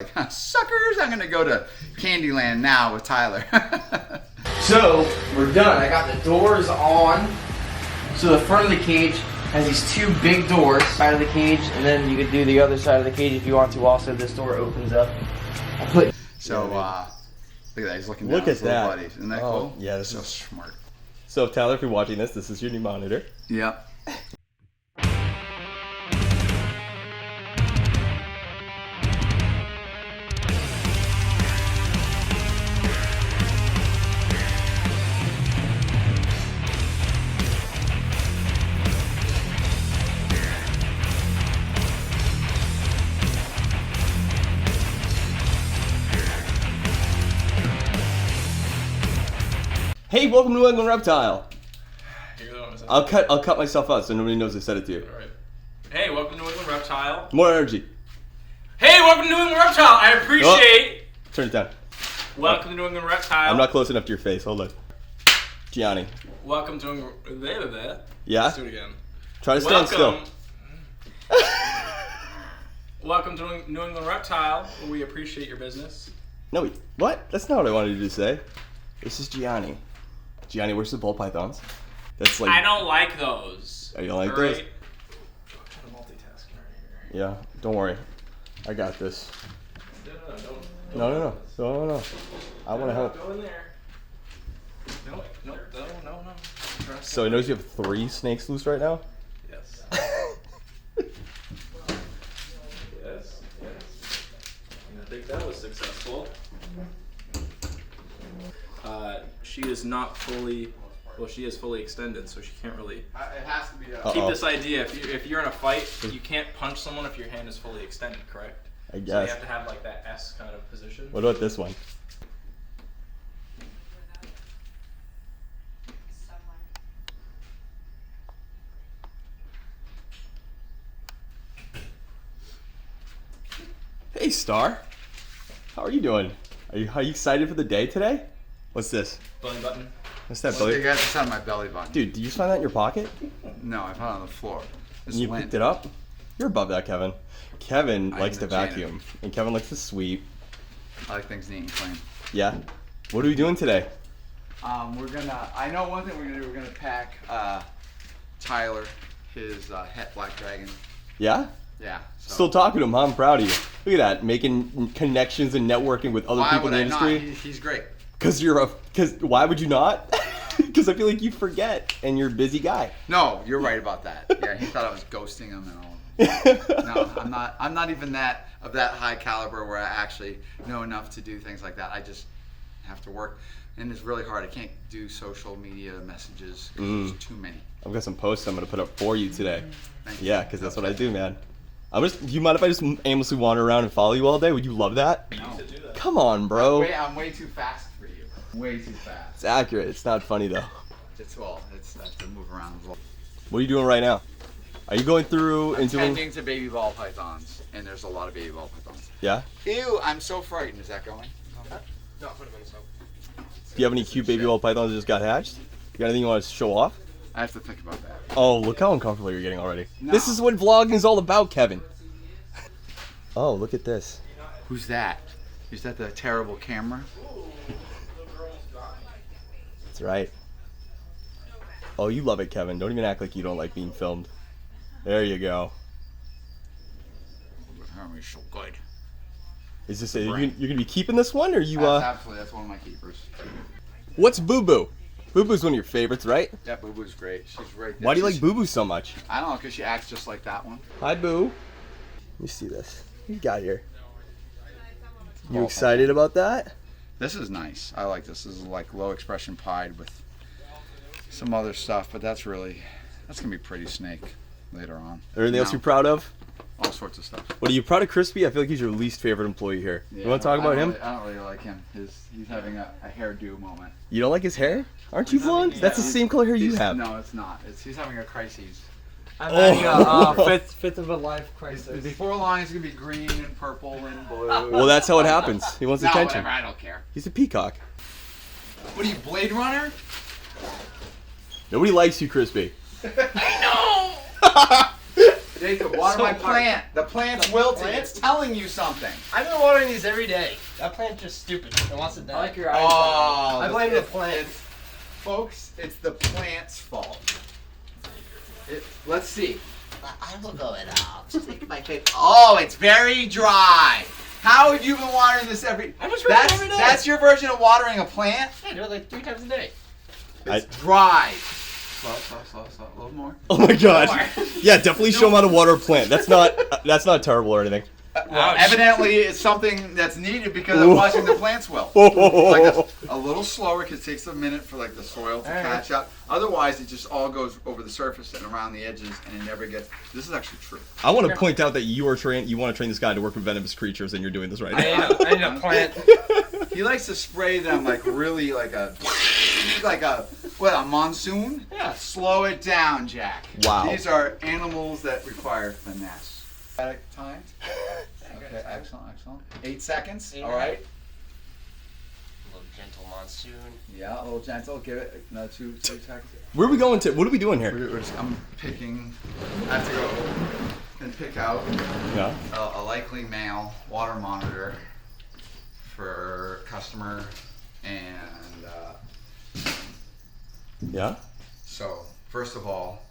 Like, suckers, I'm gonna go to Candyland now with Tyler. So, we're done. I got the doors on. So the front of the cage has these two big doors, side of the cage, and then you could do the other side of the cage if you want to. Also, this door opens up. So, look at that. He's looking down Look at that. buddies. Isn't that cool? Yeah, this so is smart. So, Tyler, if you're watching this is your new monitor. Yep. Hey, welcome to England Reptile. I'll I'll cut myself out so nobody knows I said it to you. Alright. Hey, welcome to England Reptile. More energy. Hey, welcome to New England Reptile. I appreciate. Turn it down. Welcome to New England Reptile. I'm not close enough to your face. Hold on. Gianni. Welcome to England. Yeah? Let's do it again. Try to stand still. Welcome to New England Reptile. We appreciate your business. No, wait. What? That's not what I wanted you to say. This is Gianni. Gianni, where's the ball pythons? That's like. I don't like those. Oh, you don't like Alright. those? I'm trying to multitask right here. Yeah, don't worry. I got this. No. No. I want to help. Go in there. No. Trust So, he knows you have 3 snakes loose right now? Yes. Yes. I think that was successful. She is not fully, well, she is fully extended, so she can't really. It has to be. Keep this idea: if you're in a fight, you can't punch someone if your hand is fully extended, correct? I So you guess. have to have like that S kind of position. What about this one? Hey, Star. How are you doing? Are you excited for the day today? What's this? Belly button. What's that, I Billy? got this on my belly button. Dude, did you just find that in your pocket? No, I found it on the floor. It's And you lint. picked it up? You're above that, Kevin. Kevin I likes to am the janitor. vacuum, and Kevin likes to sweep. I like things neat and clean. Yeah. What are we doing today? We're gonna. I know one thing we're gonna do. We're gonna pack Tyler his het black dragon. Yeah? Yeah. So. Still talking to him, huh? I'm proud of you. Look at that, making connections and networking with other Why people would in the I not? industry. He's great. Because why would you not? Because I feel like you forget, and you're a busy guy. No, you're right about that. Yeah, he thought I was ghosting him and all. No, I'm not. I'm not even that of that high caliber where I actually know enough to do things like that. I just have to work, and it's really hard. I can't do social media messages because there's too many. I've got some posts I'm gonna put up for you today. Thank you. Yeah, because that's what I do, man. Do you mind if I just aimlessly wander around and follow you all day? Would you love that? No. Come on, bro. I'm way too fast for you. Way too fast. It's accurate. It's not funny though. It's I have to move around as well. What are you doing right now? Are you going through I'm and doing? tending to baby ball pythons, and there's a lot of baby ball pythons. Yeah. Ew, I'm so frightened. Is that going? No, put them in the soap. Do you have any cute baby ball pythons that just got hatched? You got anything you want to show off? I have to think about that. Oh, look how uncomfortable you're getting already. No. This is what vlogging is all about, Kevin. Oh, look at this. Who's that? Is that the terrible camera? That's right. Oh, you love it, Kevin. Don't even act like you don't like being filmed. There you go. He's so good. Is this you're gonna be keeping this one, or you? Absolutely, that's one of my keepers. What's Boo Boo? Boo Boo's one of your favorites, right? Yeah, Boo Boo's great. She's right there. Why do you like Boo Boo so much? I don't know, because she acts just like that one. Hi, Boo. Let me see this. What you got here? You excited about that? This is nice. I like this. This is like low expression pied with some other stuff, but that's gonna be a pretty snake later on. Anything else you're proud of? All sorts of stuff. What are you proud of, Crispy? I feel like he's your least favorite employee here. Yeah, You want to talk about him? I don't really like him. He's having a hairdo moment. You don't like his hair? Aren't you blonde? That's the same color hair you have. No, it's not. He's having a crisis. I'm Oh. having a fifth of a life crisis. Before long, he's gonna be green and purple and blue. Well, that's how it happens. He wants No, attention. whatever. I don't care. He's a peacock. What are you, Blade Runner? Nobody likes you, Crispy. I know. Jacob, water So my hard. plant. The plant's wilting. plant? It's telling you something. I've been watering these every day. That plant's just stupid. It wants to die. I like your eyes. Oh, I blame the plant. Folks, it's the plant's fault. Let's see. I will go it out. Take my pick. Oh, it's very dry. How have you been watering this every? I just water it every day. That's your version of watering a plant? I do it like 3 times a day. It's dry. Slow, a little more. Oh my god. Yeah, definitely show them how to water a plant. That's not terrible or anything. Evidently, it's something that's needed because I'm watching the plants well. Like a little slower because it takes a minute for like the soil to catch up. Otherwise, it just all goes over the surface and around the edges, and it never gets. This is actually true. I want to point out that you want to train this guy to work with venomous creatures, and you're doing this right now. I need a plant. He likes to spray them like really like a monsoon? Yeah. Slow it down, Jack. Wow. These are animals that require finesse. Time. Okay, excellent. 8 seconds. All right. A little gentle monsoon. Yeah, a little gentle. Give it another 2 seconds. Where are we going to? What are we doing here? I'm picking. I have to go and pick out Yeah. a likely male water monitor for customer, and Yeah. so first of all,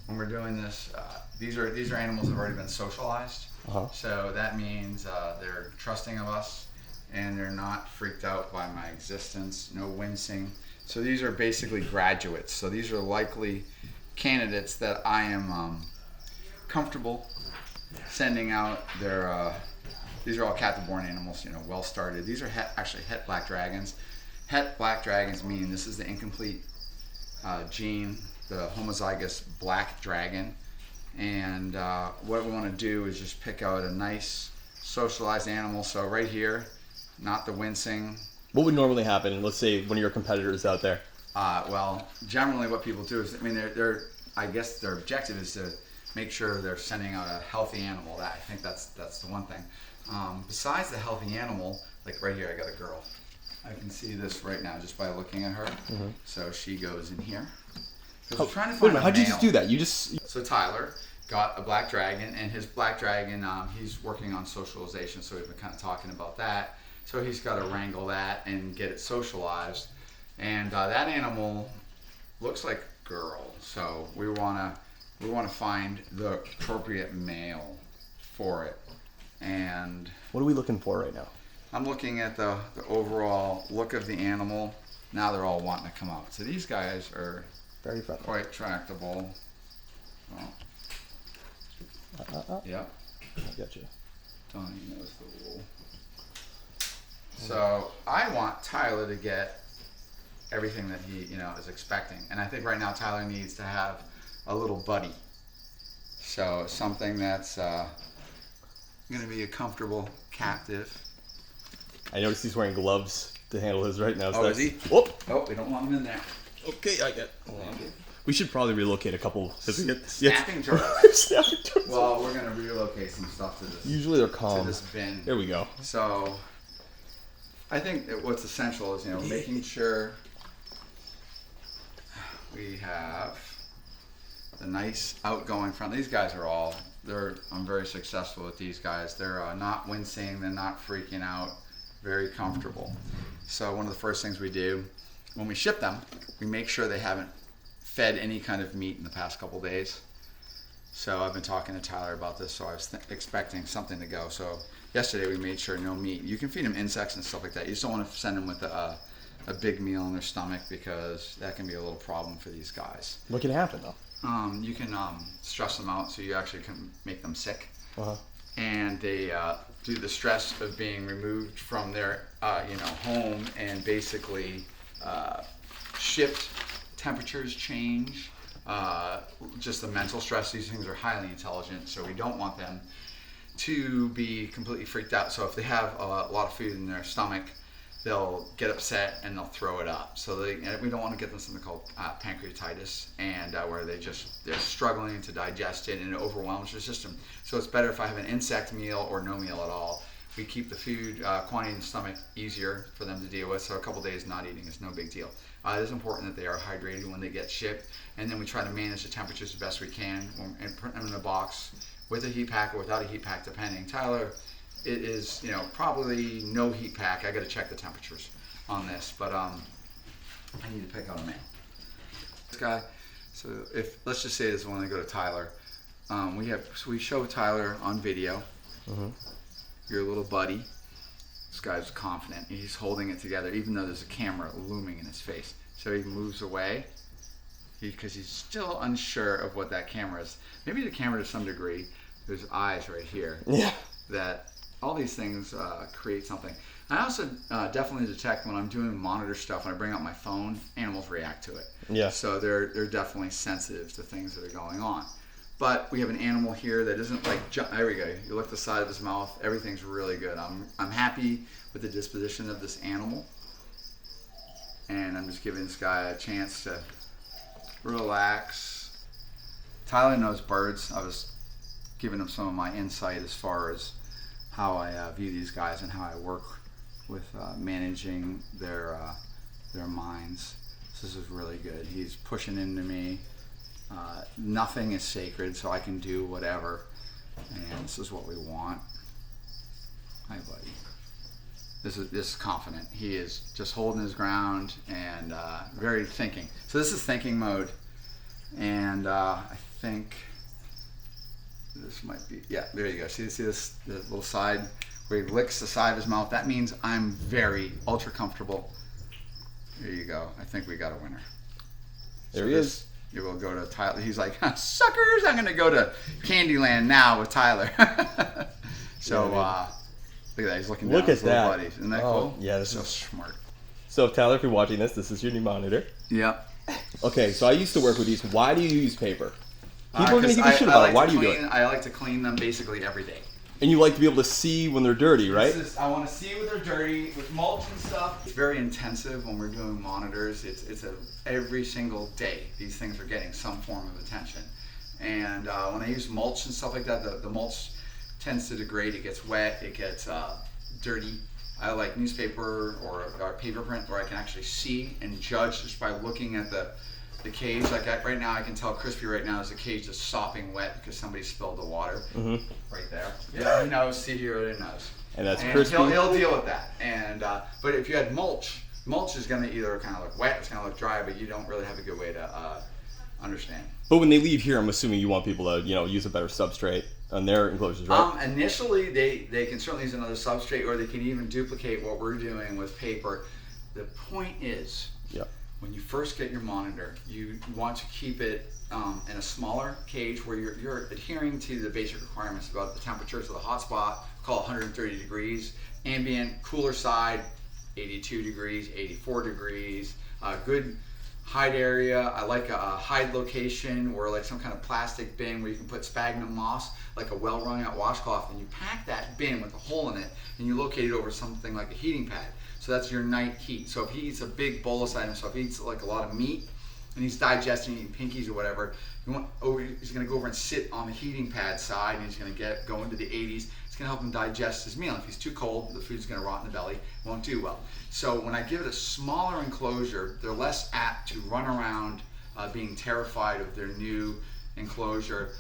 when we're doing this, these are animals that have already been socialized. Uh-huh. So that means they're trusting of us, and they're not freaked out by my existence. No wincing. So these are basically graduates. So these are likely candidates that I am comfortable sending out. These are all captive-born animals, well started. These are actually het black dragons. Het black dragons mean this is the incomplete gene, the homozygous black dragon. And what we want to do is just pick out a nice socialized animal. So right here, not the wincing. What would normally happen? Let's say one of your competitors out there. Well, generally what people do is, I guess their objective is to make sure they're sending out a healthy animal. I think that's the one thing. Besides the healthy animal, like right here, I got a girl. I can see this right now just by looking at her. Mm-hmm. So she goes in here. We're trying to find how'd you just do that? You just... So Tyler got a black dragon, and his black dragon, he's working on socialization, so we've been kind of talking about that. So he's got to wrangle that and get it socialized. And that animal looks like a girl, so we want to find the appropriate male for it. And what are we looking for right now? I'm looking at the overall look of the animal. Now they're all wanting to come out. So these guys are very friendly, quite tractable. Well, yep. I got you. Donny knows the rule. So I want Tyler to get everything that he is expecting, and I think right now Tyler needs to have a little buddy. So something that's going to be a comfortable captive. I noticed he's wearing gloves to handle his right now. So is he? Whoop. Oh, we don't want him in there. Okay, I get. We should probably relocate a couple. Snapping turtles. Snapping turtles. Well, we're going to relocate some stuff to this. Usually they're calm. To this bin. There we go. So I think that what's essential is making sure we have the nice outgoing front. These guys are I'm very successful with these guys. They're not wincing, they're not freaking out, very comfortable. So one of the first things we do when we ship them, we make sure they haven't fed any kind of meat in the past couple days. So I've been talking to Tyler about this, so I was expecting something to go. So yesterday we made sure no meat. You can feed them insects and stuff like that. You just don't want to send them with a big meal in their stomach, because that can be a little problem for these guys. What can happen though? You can stress them out, so you actually can make them sick. Uh-huh. And they do the stress of being removed from their home, and basically shipped. Temperatures change, just the mental stress. These things are highly intelligent, so we don't want them to be completely freaked out. So if they have a lot of food in their stomach, they'll get upset and they'll throw it up. So we don't want to get them something called pancreatitis, and where they're struggling to digest it, and it overwhelms their system. So it's better if I have an insect meal or no meal at all. we keep the food quantity in the stomach easier for them to deal with. So a couple days not eating is no big deal. It is important that they are hydrated when they get shipped, and then we try to manage the temperatures the best we can and put them in a box with a heat pack or without a heat pack, depending. Tyler, it is, you know, probably no heat pack. I got to check the temperatures on this, but I need to pick out a male. This guy. So if let's just say this is when I go to Tyler, we show Tyler on video. Your little buddy. This guy's confident. He's holding it together, even though there's a camera looming in his face. So he moves away because he's still unsure of what that camera is. Maybe the camera to some degree. There's eyes right here. Yeah. That all these things create something. I also definitely detect when I'm doing monitor stuff, when I bring out my phone, animals react to it. Yeah. So they're definitely sensitive to things that are going on. But we have an animal here that isn't like, there we go. You look at the side of his mouth, everything's really good. I'm happy with the disposition of this animal. And I'm just giving this guy a chance to relax. Tyler knows birds. I was giving him some of my insight as far as how I view these guys and how I work with managing their minds. So this is really good. He's pushing into me. Nothing is sacred, so I can do whatever, and this is what we want. Hi, buddy. This is confident. He is just holding his ground and very thinking. So this is thinking mode, and I think this might be, yeah, there you go. See this the little side where he licks the side of his mouth? That means I'm very ultra comfortable. There you go. I think we got a winner. There he is. You will go to Tyler. He's like, suckers, I'm going to go to Candyland now with Tyler. So, look at that. He's looking down at his little buddies. Isn't that cool? Yeah, this so is smart. So, Tyler, if you're watching this is your new monitor. Yep. Okay, so I used to work with these. Why do you use paper? People are going to give you shit about it. Why do you do it? I like to clean them basically every day. And you like to be able to see when they're dirty, right? I want to see when they're dirty with mulch and stuff. It's very intensive when we're doing monitors. It's every single day these things are getting some form of attention. And when I use mulch and stuff like that, the mulch tends to degrade. It gets wet. It gets dirty. I like newspaper or paper print where I can actually see and judge just by looking at the cage. Like right now, I can tell Crispy right now is the cage is sopping wet because somebody spilled the water right there. Yeah, he knows. See here, he knows. And that's Crispy. He'll deal with that. And but if you had mulch is going to either kind of look wet, it's going to look dry, but you don't really have a good way to understand. But when they leave here, I'm assuming you want people to use a better substrate on their enclosures, right? Initially, they can certainly use another substrate, or they can even duplicate what we're doing with paper. The point is. Yep. When you first get your monitor, you want to keep it in a smaller cage where you're adhering to the basic requirements about the temperatures of the hot spot, call it 130 degrees, ambient, cooler side, 82 degrees, 84 degrees, good hide area. I like a hide location or like some kind of plastic bin where you can put sphagnum moss, like a well wrung out washcloth, and you pack that bin with a hole in it and you locate it over something like a heating pad. So that's your night heat. So if he eats a big bolus item, so if he eats like a lot of meat and he's digesting, eating pinkies or whatever, he's going to go over and sit on the heating pad side, and he's going to go into the 80s. It's going to help him digest his meal. If he's too cold, the food's going to rot in the belly, won't do well. So when I give it a smaller enclosure, they're less apt to run around being terrified of their new enclosure.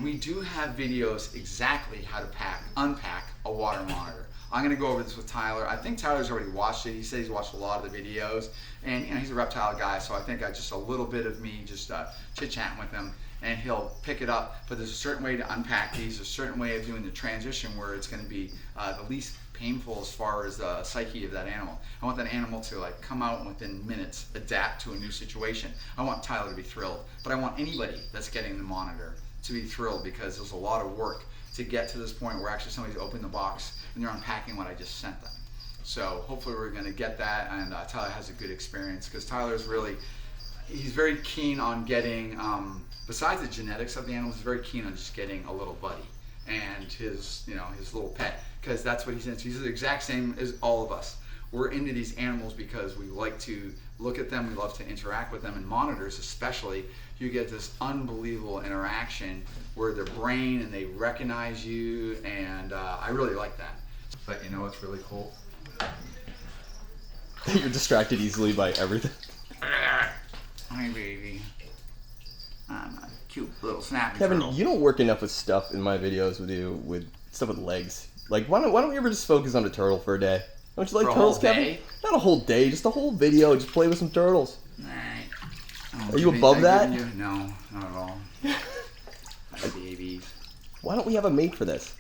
We do have videos exactly how to unpack a water monitor. I'm going to go over this with Tyler. I think Tyler's already watched it. He said he's watched a lot of the videos, and he's a reptile guy, so I think just a little bit of me just chit-chatting with him, and he'll pick it up. But there's a certain way to unpack these, a certain way of doing the transition where it's going to be the least painful as far as the psyche of that animal. I want that animal to like come out and within minutes adapt to a new situation. I want Tyler to be thrilled, but I want anybody that's getting the monitor to be thrilled, because there's a lot of work to get to this point where actually somebody's opened the box and they're unpacking what I just sent them. So hopefully we're going to get that, and Tyler has a good experience, because Tyler's he's very keen on getting, besides the genetics of the animals, he's very keen on just getting a little buddy and his little pet, because that's what he's into. He's the exact same as all of us. We're into these animals because we like to look at them, we love to interact with them, and monitors especially, you get this unbelievable interaction where their brain and they recognize you, and I really like that. But you know what's really cool? You're distracted easily by everything. Hi, baby. I'm a cute little snappy Kevin, turtle. you don't work enough with stuff in my videos with you, with stuff with legs. Like, why don't we ever just focus on a turtle for a day? Don't you like For a turtles, whole Kevin? day? Not a whole day, just a whole video. Just play with some turtles. Alright. Are you above that? No, not at all. Hi, babies. Why don't we have a mate for this?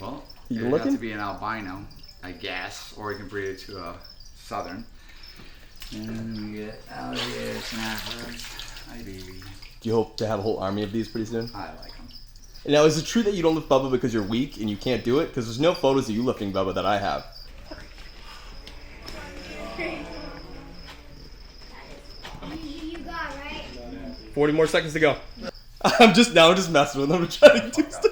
Well, You it looking? has to be an albino, I guess, or you can breed it to a southern. And we get out of here, snappers. Hi, baby. Do you hope to have a whole army of these pretty soon? I like them. Now, is it true that you don't lift Bubba because you're weak and you can't do it? Because there's no photos of you lifting Bubba that I have. You got right. 40 more seconds to go. I'm just messing with him. I'm trying to do stuff.